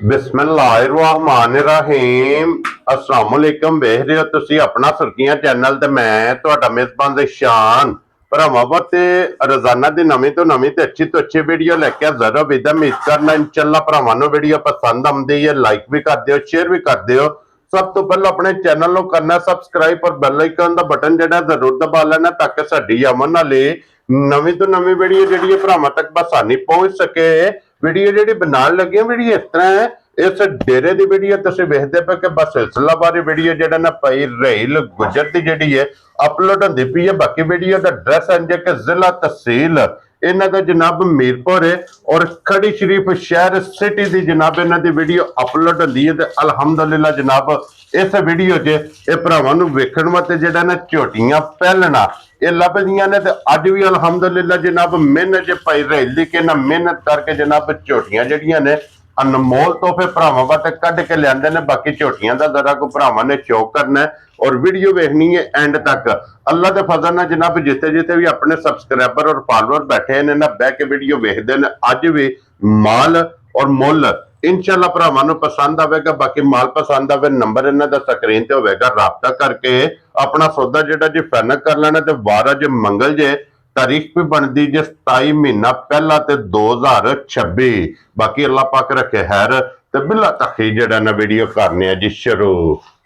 बिस्मिल्लाहिर्रहमानिर्रहीम अस्सलाम वालेकुम वेख रहे हो तुसी अपना सुर्खियां चैनल ते मैं तुहाडा मेजबान शान भरावां ते रोजाना दी नवीं तो अच्छी वीडियो लेके हाजिर हो विद उम्मीद करना इंशाअल्लाह भरावां नूं वीडियो पसंद आउंदी है लाइक भी कर दिओ शेयर भी कर दिओ। सब तो पहले अपने चैनल को करना सबसक्राइब और बेल आइकन दा बटन जेड़ा जरूर दबा लेना ताकि साडी आमन वाली नवीं तो नवीं वीडियो जेड़ी भरावां तक बसानी पहुंच सके। वीडियो जेडी बनाने लगे वीडियो इस तरह है इस डेरे की वीडियो तुम वेखते पे कि बस सिलसिलावार वीडियो जो ना पई रहील गुजर की जी है अपलोड होती पई है। बाकी वीडियो का एड्रैस है कि जिला तहसील इन्हों का जनाब मीरपुर है और खड़ी शरीफ शहर सिटी की जनाब इन्हों की वीडियो अपलोड होती है। तो अलहमदुलिल्लाह जनाब इस वीडियो च भरावां नूं वेखण वास्ते जिहड़ा ना झोटियां पहलना ये लभदियां ने। तो अज भी अलहमदुलिल्लाह जनाब मेहनत पाई रही कि ना मेहनत करके जनाब झोटियां जिहड़ियां ने अनमोल तोहफे भरावां वास्ते कढ के लिआंदे ने। बाकी झोटियां दा जरा को भरावां ने शौक करना है और वीडियो वेखनी है एंड तक। अल्लाह के फजल नाल जनाब जिथे जिथे भी अपने सबसक्राइबर और फॉलोअर बैठे ने ना बह के वीडियो वेखदे ने अज भी माल और मुल इंशाअल्लाह भरावां नूं पसंद आवेगा। बाकी माल पसंद आवे नंबर इन्हां दा स्क्रीन ते होवेगा राबता करके अपना सौदा जिहड़ा जी फाइनल कर लेना। ते वार अज मंगल जे तारीख भी बनती जे 27 महीना पहला ते 2026। बाकी अल्लाह पाक रखे खैर ते बिला तखी जेड़ा ना वीडियो करने जी शुरू।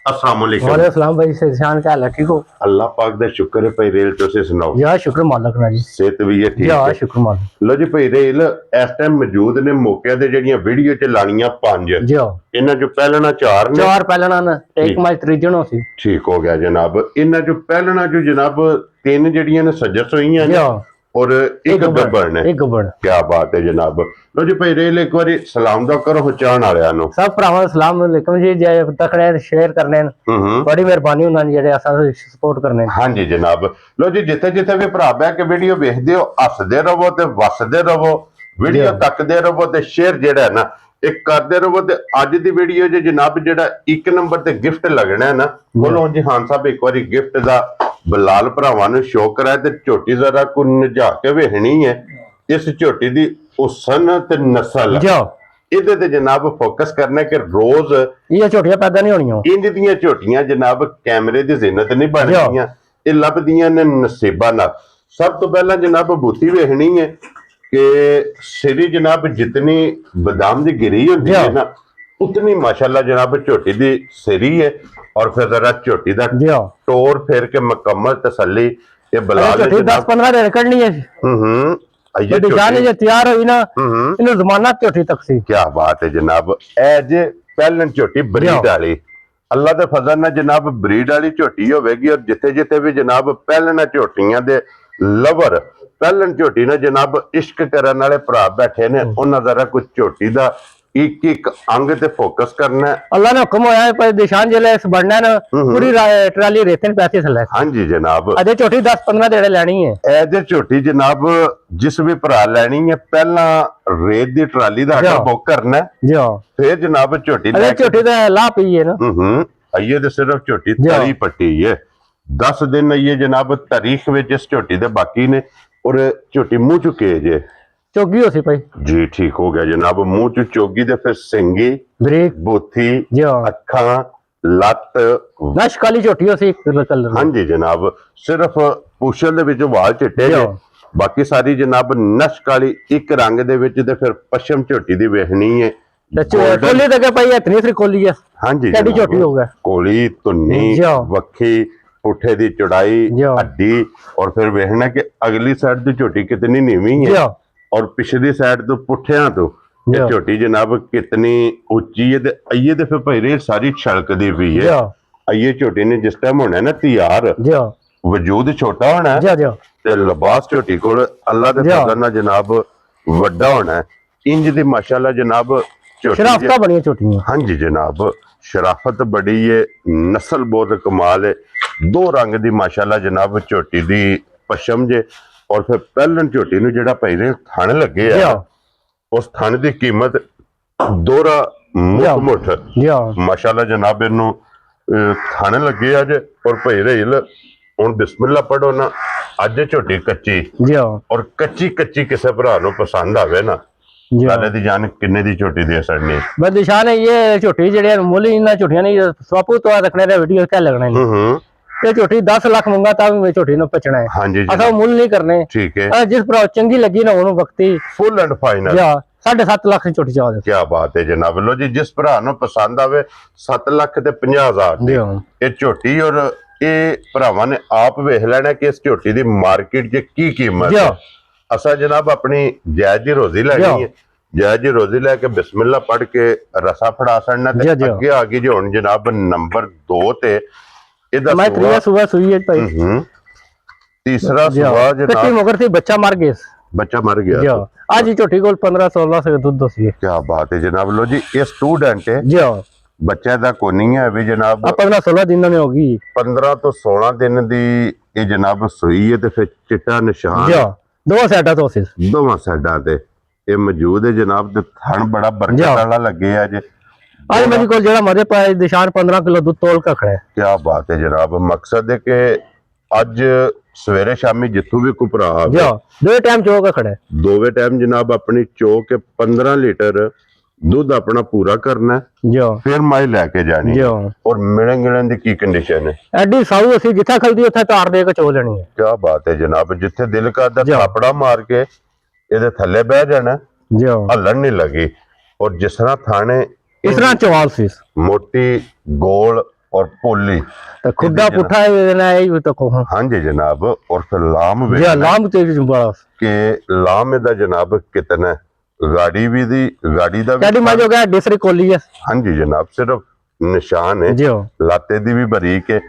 अस्सलाम वालेकुम। वालेकुम सलाम भाई सेहत क्या हाल है ठीक हो? अल्लाह पाक दा शुक्र है भाई रेल तुसी सुनाओ। या शुक्र मालिक ना जी सेहत भी है ठीक या है शुक्र मालिक। लो जी भाई रेल इस टाइम मौजूद ने मौके ते जेड़ियां वीडियो च लानियां 5 जी इन्हां जो पहलना 4 ने 4 पहलना ना एक मैच त्रीजन हो सी ठीक हो गया जनाब। इन्हां जो पहलना जो जनाब 3 जेड़ियां ने सजस होईयां ने और एक गब्बड़ ने। एक गब्बड़ क्या बात है जनाब। लो जी भाई रेल एक बारी सलाम दा करो चाहण वालियां नु सब भरावां अस्सलाम वालेकुम जी जय तकड़े शेयर करने बड़ी मेहरबानी हुंदा जेड़े असां सपोर्ट करने। हां जी जनाब। लो जी जिथे जिथे भी भरा बैठ के वीडियो वेखदे हो हसदे रहो ते वसदे रहो वीडियो तकदे रहो ते शेयर जेड़ा है ना एक करदे रहो। ते अज दी वीडियो जे जनाब जेड़ा 1 नंबर ते गिफ्ट लगना है ना बोलो जी हां साहब एक बारी गिफ्ट दा बलाल भरावां नूं शो कराए ते झोटी जरा को नजा के वेखनी है इस झोटी दी उसन ते नस्ल इहदे ते जनाब फोकस करना कि रोज ये झोटियां पैदा नहीं होनियां इंज दियां झोटियां जनाब कैमरे दी जिन्नत नहीं बनदियां ये लभदियां ने नसीबा नाल। सब तो पहला जनाब बूती वेखनी है कि सिरी जनाब जितनी बादाम दी गिरी होंदी है ना उतनी माशाल्लाह जनाब झोटी दी सिरी है। और फिर जरा झोटी दा टोर फेर के मुकम्मल तसल्ली ये बलाल 10-15 दिन कढनी है। ये तैयार हुई ना इन्हें जमाना झोटी तक सी। क्या बात है जनाब। एज पहलन झोटी ब्रीड वाली अल्लाह दे फजल नाल जनाब ब्रीड वाली झोटी होवेगी। और जिथे जिथे भी जनाब पहलना झोटियां दे लवर पहलन झोटी ने जनाब इश्क करने वाले भरा बैठे ने उन्हां जरा कुछ झोटी दा एक एक अंग ते फोकस करना है। अल्लाह ने हुक्म होया है पर निशान जिले इस बढ़ना ना पूरी ट्राली रेतन पैसे थले। हां जी जनाब। अजे झोटी 10-15 देड़े लेनी है एजे झोटी जनाब जिस भी भरा लेनी है पहला रेत दी ट्राली दा आर्डर बुक करना है जी फिर जनाब झोटी झोटी दा ला पई है ना आइए तो सिर्फ झोटी तरी पट्टी है 10 दिन आइए जनाब तारीख विच इस झोटी दे बाकी ने और झोटी मुंह चुके जे चोगी हो सी भाई जी ठीक हो गया जनाब। मुंह च चोगी दे फिर सिंगी ब्रेक बोथी अखा लत नश काली झोटी हो सी कलर। हां जी जनाब सिर्फ पूछल दे विच वाल चिट्टे ने बाकी सारी जनाब नश काली एक रंग दे विच ते फिर पश्चिम झोटी दी वेखनी है कोली तक भाई इतनी सी कोली है। हां जी केडी झोटी हो गया कोली तुन्नी वक्खी पुठे दी चौड़ाई हड्डी और फिर वेखना कि अगली साइड दी झोटी कितनी नीवी है और पिछली साइड तो पुठिया तो झोटी जनाब कितनी उच्ची है। ते आइए तो फिर भाई रेल सारी छलकदी पई है। आइए झोटी ने जिस टाइम होना ना तैयार वजूद छोटा होना है ते लिबास झोटी को अल्लाह दे फजल नाल जनाब वड्डा होना है। इंज दी माशाल्लाह जनाब शराफत बड़ी झोटी। हां जी जनाब शराफत बड़ी है नस्ल बहुत कमाल है। 2 रंग दी माशाल्लाह जनाब झोटी दी पशम जे और फिर पहलन झोटी नूं जेड़ा भाई ने थण लगे है उस थण दी कीमत दोहरा मुठ माशाल्लाह जनाब इनू थण लगे अज और भाई रेल हुण बिस्मिल्लाह पढ़ो ना अज झोटी कच्ची और कच्ची कच्ची किसी भरा नूं पसंद आवे ना ਜੀ ਲਾਲੇ ਦੀ ਜਾਨ ਕਿੰਨੇ ਦੀ ਝੋਟੀ ਦੇ ਸਕਣੀ? बस निशान है ये छोटी जड़े मुल इन्ना छोटियां नहीं स्वापू तो रखने दा वीडियो क्या लगना है ये छोटी 10 लाख मंगा ता भी छोटी नु पचना है। हाँ जी असा मुल नहीं करने। ठीक है। जिस पर चंगी लगी ना ओनु वक्ती फुल एंड फाइनल 7.5 लाख की छोटी चाह दे। क्या बात है जनाब। लो जी जिस भरा नु पसंद आवे 7 लाख ते 50,000 जी ये झोटी और ये भरावां ने आप वेख लेना कि इस झोटी दी मार्केट च की कीमत है। असा जनाब अपनी जायज जी रोजी लेनी है जायज जी रोजी लेके बिस्मिल्लाह पढ़ के रसा फड़ा सड़ना ते अगे आ गई जी हुण जनाब नंबर 2 ते इहदा मैं त्रीया सुबह सुई है भाई तीसरा सुबह जनाब मगर थी बच्चा मर गया आज ही छोटी कोल 15-16 से दूध सी। क्या बात है जनाब। लो जी ये स्टूडेंट है जी बच्चे दा कोई नहीं है अभी जनाब 15-16 दिन में होगी 15 तो 16 दिन दी ये जनाब सुई है ते फिर चिट्टा निशान दो साइडा तो दोवां साइडा ते ये मौजूद है जनाब ते थन बड़ा बरकत वाला लगे है जे आज मेरे को जेड़ा मरे पाए निशान 15 किलो दूध तोल का खड़ा है। क्या बात है जनाब। मकसद है कि अज सवेरे शामी जिथों भी कोई भरा दो टाइम चो का खड़ा है दोवे टाइम जनाब अपनी चो के 15 लीटर दूध अपना पूरा करना है फिर माई लेके जानी है। और मिलन गिलन दी की कंडीशन है एडी साऊ असि जिथा खलदी उथा तार दे के चो लेनी है। क्या बात है जनाब। जिथे दिल करदा थापड़ा मार के ਇਹਦੇ ਥੱਲੇ ਬਹਿ ਜਾਣਾ ਹੱਲਣ ਨਹੀਂ ਲੱਗੀ और जिस तरह थाने इस तरह चवाल सी मोटी गोल और पोली तो खुदा पुठा है ना ये तो को। हाँ जी जनाब। और फिर लाम जी लाम तेज बड़ा के लाम दा जनाब कितना गाड़ी भी दी गाड़ी दा गाड़ी में जो गया दूसरी कोली है। हाँ जी जनाब सिर्फ निशान है लाते दी भी बरीक है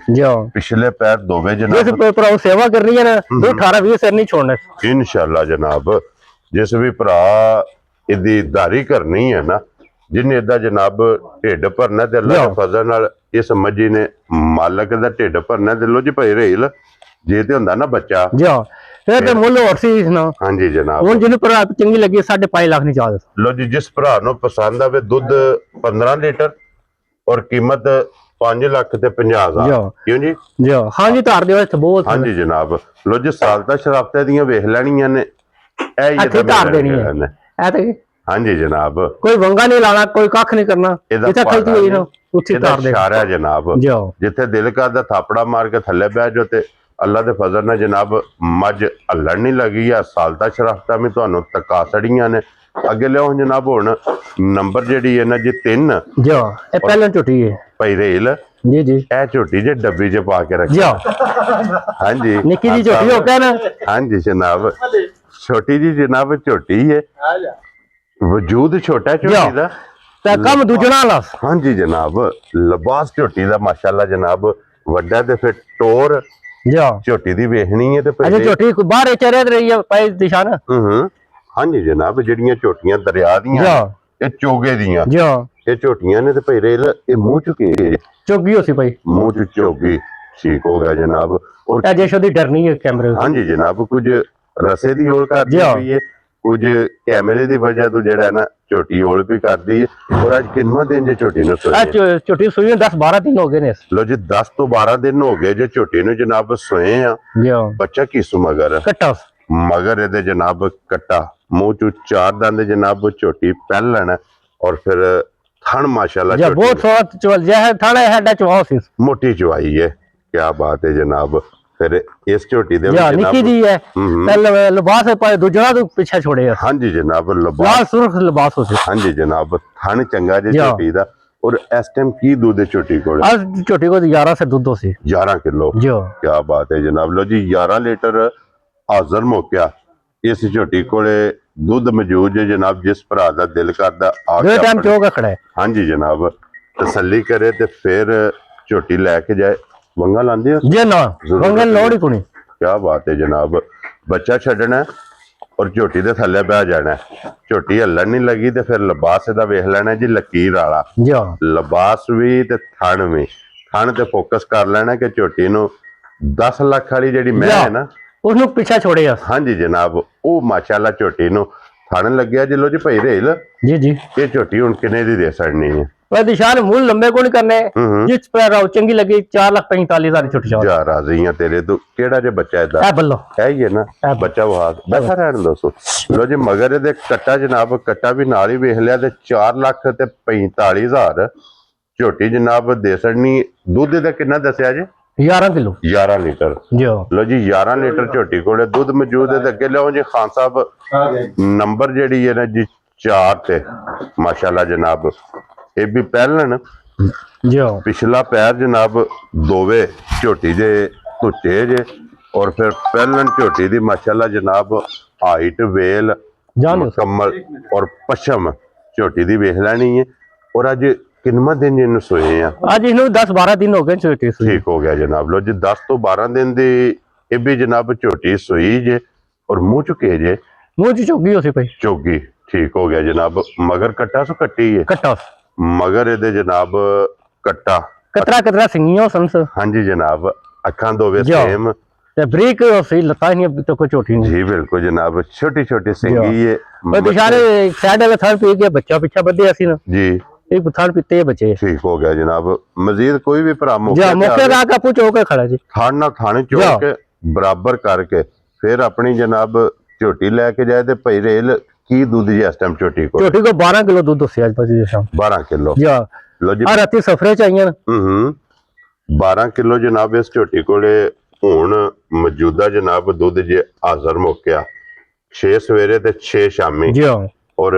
पिछले पैर दोवे जनाब भरा सेवा करनी है ना 18-20 सिर नहीं छोड़ने इंशाल्लाह जनाब। जिस भी भरा इदी दारी करनी है ना जिन्हें इदा जनाब ढिड भरना ते अल्लाह दे फजल नाल इस मजी ने मालक दा ढिड भरना ते लो जी भाई रेल जे ते हुंदा ना बच्चा फिर ते मुल और सी ना। हां जी जनाब। हुन जिन्हें भरा चंगी लगी 5.5 लाख नहीं चाह लो जी जिस भरा नु पसंद आवे दूध 15 लीटर और कीमत 5 लाख ते 50,000 क्यों जी हाँ जी तार दियो इत्थे बहुत। हाँ जी जनाब। लो जी सालता शराफते दियां वेख लेनियां ने ए तार देनी है ए ते हाँ जी जनाब। कोई वंगा नहीं लाना कोई कख नहीं करना जिथे खलती हुई ना उसी तार दे इशारा जनाब। जिथे दिल करदा थापड़ा मार के थल्ले बैठ जाओ ते अल्लाह दे फजल नाल जनाब मज हल्लण नहीं लगी है सालता शराफता में तुहानू तका सड़ियां ने अगे लियाओ जनाब। हुण नंबर जेडी है ना जी 3 ए पहले झोटी है भाई रेल जी ए झोटी जे डब्बी च पा के रखी हाँ जी निक्की जी झोटी हो क्या ना। हाँ जी जनाब छोटी जी जनाब झोटी है वजूद छोटा झोटी दा ते कम दूजना ला। हाँ जी जनाब लिबास झोटी दा माशाल्लाह जनाब वड्डा ते फिर टोर झोटी दी वेखनी है ते अच्छा झोटी बाहर चरे रही है पाई दिशान। हाँ जी जनाब जेड़ियां झोटियां दरिया दियां ये चोगे दियां ये झोटियां ने ते भाई रेल ये मुंह चुके चोगी होसी भाई मुंह च चोगी ठीक हो गया जनाब। और जैसे दी डरनी है कैमरे। हाँ जी जनाब कुछ रसे दी होल कर दी है कुछ कैमरे दी वजह तो जेड़ा है ना झोटी होल भी कर दी है। और आज कितना दिन जे झोटी नु सोए झोटी सोई 10-12 दिन हो गए ने। लो जी 10 तो 12 दिन हो गए जे झोटी नु जनाब सोए आ बच्चा किस मगर कट्टा मगर एदे जनाब कट्टा मुंह चू 4 दंद जनाब झोटी पहलन और फिर थन माशाल्लाह बहुत थोड़ा चवल है थाने हेडा चवाओ सी मोटी चवाई है। क्या बात है जनाब। फिर इस झोटी दे निकी जी है पहले लिबास पाए दूजना तो पीछे छोड़े। हाँ जी जनाब लिबास लाल सुर्ख लिबास हो हाँ जी जनाब थन चंगा जे झोटी दा। और इस टाइम की दूध है झोटी कोल? आज झोटी को 11 से दूध सी 11 किलो। क्या बात है जनाब। लो जी 11 लीटर हाजर मौका इस झोटी कोले दूध मौजूद है जनाब। जिस भरा दा दिल करदा दो टाइम चोगा खड़ा है। हाँ जी जनाब तसल्ली करे ते फिर झोटी लेके जाए वंगा लांदे हो जी ना वंगा लोड़ ही कोनी। क्या बात है जनाब। बच्चा छड़ना और झोटी दे थल्ले बह जाना झोटी हल्लण नहीं लगी ते फिर लिबास दा वेख लेना जी लकीर वाला लिबास भी ते थन ते फोकस कर लेना कि झोटी नु 10 लाख वाली जेडी मैं है ना उसनु पीछे छोड़े। हाँ जी जनाब ओ माशाल्लाह झोटी नु थन लग्या जी। लो जी भाई रेल जी ये झोटी हुण किन्ने दी दे सकनी है? वह निशान मूल लंबे को नहीं करने जिस पर राव चंगी लगी 4,45,000 छुट जाओ ਜਾ ਰਾਜ਼ੀਆਂ ਤੇਰੇ ਤੋਂ ਕਿਹੜਾ ਜੇ ਬੱਚਾ ਇਹਦਾ ए बल्लो ਹੈ ਹੀ ਹੈ ਨਾ ਬੱਚਾ ਵਹਾਦ ਬੈਠਾ ਰਹਿਣ ਦੋਸਤੋ ਲੋ ਜੀ ਮਗਰ ਇਹਦੇ ਕੱਟਾ ਜਨਾਬ ਕੱਟਾ ਵੀ ਨਾਲ ਹੀ ਵੇਖ ਲਿਆ ਤੇ 4,45,000 ਝੋਟੀ ਜਨਾਬ ਦੇ ਸੜਨੀ ਦੁੱਧ ਦਾ ਕਿੰਨਾ ਦੱਸਿਆ ਜੀ 11 किलो 11 ਲੀਟਰ जो ਲੋ ਜੀ 11 ਲੀਟਰ ਝੋਟੀ ਕੋਲੇ ਦੁੱਧ ਮੌਜੂਦ ਹੈ ਤੇ ਅੱਗੇ ਲਓ ਜੀ ਖਾਨ ਸਾਹਿਬ ਨੰਬਰ ਜਿਹੜੀ ਹੈ ਨਾ ਜੀ 4 ਤੇ ਮਾਸ਼ਾਅੱਲਾ ਜਨਾਬ ਇਹ ਵੀ ਪਹਿਲਣ जो ਪਿਛਲਾ ਪੈਰ ਜਨਾਬ ਦੋਵੇ ਝੋਟੀ ਦੇ ਧੁੱਚੇ ਜੇ ਔਰ ਫਿਰ ਪਹਿਲਣ ਝੋਟੀ ਦੀ ਮਾਸ਼ਾਅੱਲਾ ਜਨਾਬ ਹਾਈਟ ਵੇਲ जान ਮੁਕੰਮਲ ਔਰ ਪਸ਼ਮ ਝੋਟੀ ਦੀ ਵੇਖ ਲੈਣੀ ਹੈ ਔਰ ਅੱਜ ਕਿੰਨਾ ਦਿਨ ਇਹਨੂੰ ਸੋਏ ਆ आज इन्हों 10-12 दिन हो गए छोटे से ਠੀਕ ਹੋ ਗਿਆ ਜਨਾਬ ਲੋ ਜੀ 10 ਤੋਂ 12 ਦਿਨ ਦੀ ਇਹ ਵੀ ਜਨਾਬ ਝੋਟੀ ਸੋਈ ਜੇ ਔਰ ਮੂੰਹ ਚੁਕੇ ਜੇ मुंह च चौकी हो सी भाई ਚੋਗੀ ਠੀਕ ਹੋ ਗਿਆ ਜਨਾਬ ਮਗਰ ਕੱਟਾ ਸੋ ਕੱਟੀ ਹੈ कट्टा ਮਗਰ ਇਹਦੇ ਜਨਾਬ ਕੱਟਾ कतरा सिंगियों संस ਹਾਂਜੀ ਜਨਾਬ ਅੱਖਾਂ ਦੋਵੇਂ ਜੋ। ਸੇਮ ते ब्रेक सही लता नहीं अभी तो कोई छोटी नहीं ਜੀ ਬਿਲਕੁਲ ਜਨਾਬ ਛੋਟੀ ਛੋਟੀ ਸਿੰਗੀ ਹੈ और दिशारे साइड वाला थान पी के बच्चा पीछा बदे ऐसी ना ਜੀ एक थान पीते हैं बच्चे ਠੀਕ ਹੋ ਗਿਆ ਜਨਾਬ ਮਜ਼ੀਦ ਕੋਈ ਵੀ ਭਰਾ जा मौके ला का पूछो के खड़ा जी ਥਾਣ ਨਾਲ ਥਾਣੇ ਚੋੜ ਜੋ। ਕੇ ਬਰਾਬਰ ਕਰਕੇ ਫਿਰ ਆਪਣੀ ਜਨਾਬ ਝੋਟੀ ਲੈ ਕੇ ਜਾਏ ਤੇ ਭਈ ਰੇਲ ਕੀ ਦੁੱਧ ਜੀ ਇਸ ਟਾਈਮ ਝੋਟੀ ਕੋਲ छोटी को 12 किलो दूध दसिया आज बजे शाम 12 ਕਿਲੋ जा ਲੋ ਜੀ आ राती सफरे चाहिए ना ਹੂੰ 12 ਕਿਲੋ ਜਨਾਬ ਇਸ ਝੋਟੀ ਕੋਲੇ ਹੁਣ ਮੌਜੂਦਾ ਜਨਾਬ ਦੁੱਧ ਜੇ ਹਾਜ਼ਰ ਮੁੱਕਿਆ 6 ਸਵੇਰੇ ਤੇ 6 ਸ਼ਾਮੀ जी ਔਰ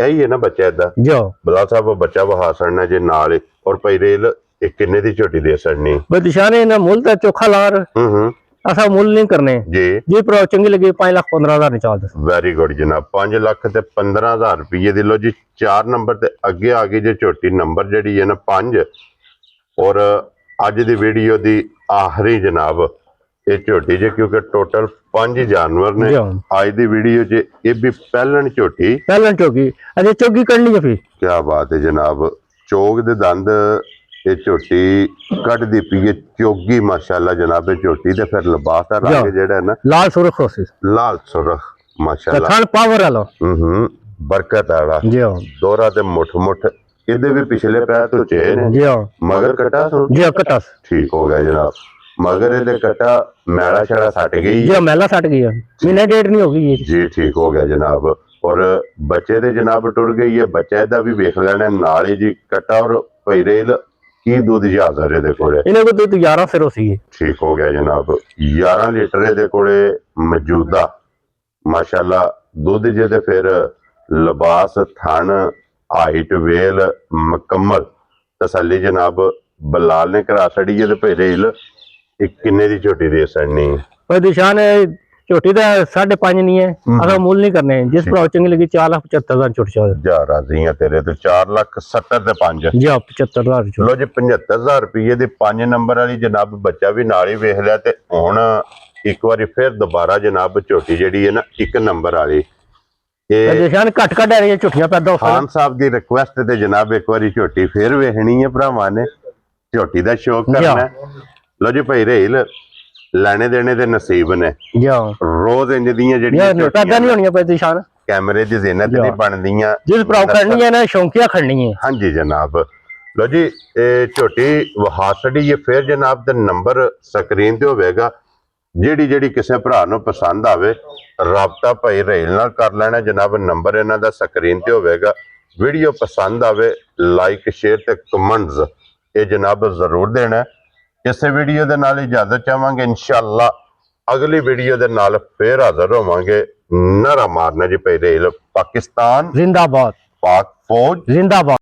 ਇਹੀ ਹੈ ਨਾ ਬੱਚਾ ਇਦਾਂ जी ਬਲਾ ਸਾਹਿਬ ਬੱਚਾ ਵਹਾ ਸੜਨਾ ਜੇ ਨਾਲ ਹੀ ਔਰ ਭਈ ਰੇਲ ਇਹ ਕਿੰਨੇ ਦੀ ਝੋਟੀ ਦੇ ਸੜਨੀ बस दिशाने ना मूल तो चोखा लार ਹੂੰ ऐसा मूल नहीं करने ਜੀ जी पर चंगी लगी 5,15,000 निचाल दस ਵੈਰੀ ਗੁੱਡ ਜਨਾਬ 5 ਲੱਖ ਤੇ 15,000 ਰੁਪਏ ਦੀ ਲੋ ਜੀ 4 ਨੰਬਰ ਤੇ ਅੱਗੇ ਆ ਗਈ ਜੇ ਝੋਟੀ ਨੰਬਰ ਜਿਹੜੀ ਹੈ ਨਾ 5 ਔਰ ਅੱਜ ਦੀ ਵੀਡੀਓ ਦੀ ਆਖਰੀ ਜਨਾਬ ਇਹ ਝੋਟੀ ਜੇ ਕਿਉਂਕਿ ਟੋਟਲ 5 ਜਾਨਵਰ ਨੇ जी ਅੱਜ ਦੀ ਵੀਡੀਓ 'ਚ ਇਹ ਵੀ ਪਹਿਲਣ ਝੋਟੀ पहले चौकी अरे चौकी करनी है फिर ਕੀ ਬਾਤ ਹੈ ਜਨਾਬ ਚੋਗ ਦੇ ਦੰਦ ਇਹ ਝੋਟੀ ਕੱਢਦੀ ਪਈ ਹੈ ਚੋਗੀ ਮਾਸ਼ਾਅੱਲਾ ਜਨਾਬ ਇਹ ਝੋਟੀ ਤੇ ਫਿਰ ਲਿਬਾਸ ਦਾ ਰੰਗ ਜਿਹੜਾ ਹੈ ਨਾ लाल सुरख होसी ਲਾਲ ਸੁਰਖ ਮਾਸ਼ਾਅੱਲਾ थान पावर वाला ਹੂੰ ਬਰਕਤ ਵਾਲਾ जी ਦੋਰਾ ਤੇ ਮੁੱਠ ਇਹਦੇ ਵੀ ਪਿਛਲੇ ਪੈਰ ਤੋਂ ਚੇ ਨੇ जी ਮਗਰ ਕਟਾ ਸੁਣ जी कट्टा ਠੀਕ ਹੋ ਗਿਆ ਜਨਾਬ ਮਗਰ ਇਹਦੇ ਕਟਾ ਮੈਲਾ ਛੜਾ ਸੱਟ गई जी मेला सट गई है महीने डेढ़ नहीं होगी ये ਜੀ ਠੀਕ ਹੋ ਗਿਆ ਜਨਾਬ ਔਰ ਬੱਚੇ ਦੇ ਜਨਾਬ ਟੁਰ ਗਈ ਹੈ ਬੱਚਾ ਇਹਦਾ ਵੀ ਵੇਖ ਲੈਣਾ ਨਾਲ ਹੀ ਜੀ ਕਟਾ ਔਰ ਪੈਰੇਲ ਕੀ ਦੁੱਧ ਜੀ ਹਾਜ਼ਰ ਇਹਦੇ ਕੋਲੇ इन्हें को दूध 11 फिर होसी है ਠੀਕ ਹੋ ਗਿਆ ਜਨਾਬ 11 ਲੀਟਰ ਇਹਦੇ ਕੋਲੇ ਮੌਜੂਦਾ ਮਾਸ਼ਾਅੱਲਾ ਦੁੱਧ ਜਿਹਦੇ ਫਿਰ ਲਿਬਾਸ ਥਣ ਹਾਈਟ ਵੇਲ ਮੁਕੰਮਲ ਤਸੱਲੀ ਜਨਾਬ ਬਲਾਲ ਨੇ ਕਰਾ ਛੜੀ ਇਹਦੇ ਪੈਰੇਲ ਇਹ ਕਿੰਨੇ ਦੀ ਝੋਟੀ ਦੇ ਸੜਨੀ पर दिशान छोटी तो 5.5 नहीं है असा मूल नहीं करने जिस पर चंगी लगी 4,75,000 छुट जाओ ਜਾ ਰਾਜ਼ੀਆਂ ਤੇਰੇ ਤੇ 4,70,000 ਤੇ 5 जी 75,000 छुट ਲੋ ਜੀ 75,000 ਰੁਪਏ ਦੇ 5 ਨੰਬਰ ਵਾਲੀ ਜਨਾਬ ਬੱਚਾ ਵੀ ਨਾਲ ਹੀ ਵੇਖ ਲਿਆ ਤੇ ਹੁਣ ਇੱਕ ਵਾਰੀ ਫਿਰ ਦੁਬਾਰਾ ਜਨਾਬ ਝੋਟੀ ਜਿਹੜੀ ਹੈ ਨਾ 1 ਨੰਬਰ ਵਾਲੀ ਇਹ दिशान घट घट रही है छुट्टियां पैदा हो ਖਾਨ ਸਾਹਿਬ ਦੀ ਰਿਕੁਐਸਟ ਤੇ ਜਨਾਬ ਇੱਕ ਵਾਰੀ ਝੋਟੀ ਫਿਰ ਵੇਖਣੀ ਹੈ ਭਰਾਵਾਂ ਨੇ ਝੋਟੀ ਦਾ ਸ਼ੌਕ ਕਰਨਾ ਹੈ। ਲੋ ਜੀ ਭਾਈ ਰੇਲ ਲੈਣੇ ਦੇਣੇ ਦੇ ਨਸੀਬ ਨੇ जी ਰੋਜ਼ ਇੰਜ ਦੀਆਂ ਜਿਹੜੀਆਂ ये पैदा नहीं होनी पर दिशान ਕੈਮਰੇ ਦੀ ਜ਼ਿਨਤ ਨਹੀਂ ਬਣਦੀਆਂ जिस पर खड़नी है ना शौकिया खड़नी है ਹਾਂਜੀ ਜਨਾਬ ਲੋ ਜੀ ਇਹ ਝੋਟੀ ਵਹਾਸੜੀ ਇਹ ਫਿਰ ਜਨਾਬ ਦਾ ਨੰਬਰ ਸਕਰੀਨ ਤੇ ਹੋਵੇਗਾ ਜਿਹੜੀ ਕਿਸੇ ਭਰਾ ਨੂੰ ਪਸੰਦ ਆਵੇ ਰਾਬਤਾ ਭਾਈ ਰੇਲ ਨਾਲ ਕਰ ਲੈਣਾ ਜਨਾਬ ਨੰਬਰ ਇਹਨਾਂ ਦਾ ਸਕਰੀਨ ਤੇ ਹੋਵੇਗਾ ਵੀਡੀਓ ਪਸੰਦ ਆਵੇ ਲਾਈਕ ਸ਼ੇਅਰ ਤੇ ਕਮੈਂਟਸ ਇਹ ਜਨਾਬ ਜ਼ਰੂਰ ਦੇਣਾ ਇਸੇ ਵੀਡੀਓ ਦੇ ਨਾਲ ਇਜਾਜ਼ਤ ਚਾਹਾਂਗੇ ਇਨਸ਼ਾਅੱਲਾ ਅਗਲੀ ਵੀਡੀਓ ਦੇ ਨਾਲ ਫੇਰ ਹਾਜ਼ਰ ਹੋਵਾਂਗੇ ਨਾਰਾ ਮਾਰਨਾ ਜੀ ਭਾਈ ਰੇਲ ਪਾਕਿਸਤਾਨ जिंदाबाद पाक फौज जिंदाबाद